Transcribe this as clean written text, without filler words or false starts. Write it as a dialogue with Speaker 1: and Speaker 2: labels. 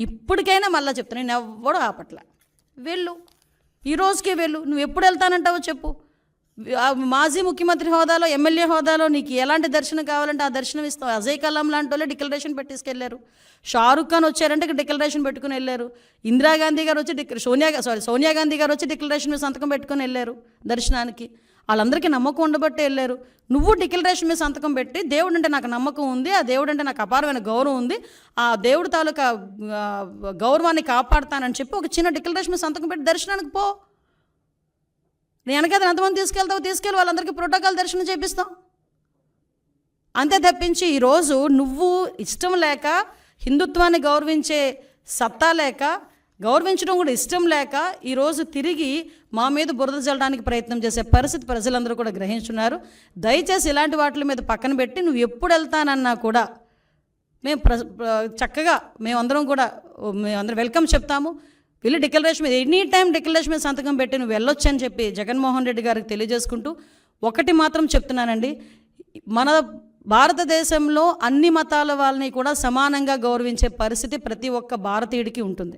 Speaker 1: ఇప్పటికైనా మళ్ళీ చెప్తాను, నేను ఎవ్వడూ ఆపట్ల. వెళ్ళు, ఈ రోజుకే వెళ్ళు. నువ్వు ఎప్పుడు వెళ్తానంటావో చెప్పు. మాజీ ముఖ్యమంత్రి హోదాలో, ఎమ్మెల్యే హోదాలో నీకు ఎలాంటి దర్శనం కావాలంటే ఆ దర్శనం ఇస్తావు. అజయ్ కలాం లాంటి వాళ్ళే డిక్లరేషన్ పెట్టేసుకెళ్ళారు. షారుఖ్ ఖాన్ వచ్చారంటే డిక్లరేషన్ పెట్టుకుని వెళ్ళారు. ఇందిరాగాంధీ గారు వచ్చి సోనియా గాంధీ గారు వచ్చి డిక్లరేషన్ మీద సంతకం పెట్టుకుని వెళ్ళారు దర్శనానికి. వాళ్ళందరికీ నమ్మకం ఉండబట్టే వెళ్ళారు. నువ్వు డిక్లరేషన్ మీద సంతకం పెట్టి, దేవుడు అంటే నాకు నమ్మకం ఉంది, ఆ దేవుడు అంటే నాకు అపారమైన గౌరవం ఉంది, ఆ దేవుడు తాలూకా గౌరవాన్ని కాపాడుతానని చెప్పి ఒక చిన్న డిక్లరేషన్ మీద సంతకం పెట్టి దర్శనానికి పో. నేను వెనకైతే ఎంతమంది తీసుకెళ్ళి వాళ్ళందరికీ ప్రోటోకాల్ దర్శనం చేపిస్తాం. అంతే తప్పించి ఈరోజు నువ్వు ఇష్టం లేక, హిందుత్వాన్ని గౌరవించే సత్తా లేక, గౌరవించడం కూడా ఇష్టం లేక ఈరోజు తిరిగి మా మీద బురద చల్లడానికి ప్రయత్నం చేసే పరిస్థితి ప్రజలందరూ కూడా గ్రహించున్నారు. దయచేసి ఇలాంటి వాటి మీద పక్కన పెట్టి నువ్వు ఎప్పుడు వెళ్తానన్నా కూడా మేము చక్కగా మేమందరం వెల్కమ్ చెప్తాము. వెళ్ళి డిక్లరేషన్ మీద ఎనీ టైం డిక్లరేషన్ మీద సంతకం పెట్టి నువ్వు వెళ్ళొచ్చు అని చెప్పి జగన్మోహన్ రెడ్డి గారికి తెలియజేసుకుంటూ ఒకటి మాత్రం చెప్తున్నానండి, మన భారతదేశంలో అన్ని మతాల వాళ్ళని కూడా సమానంగా గౌరవించే పరిస్థితి ప్రతి ఒక్క భారతీయుడికి ఉంటుంది.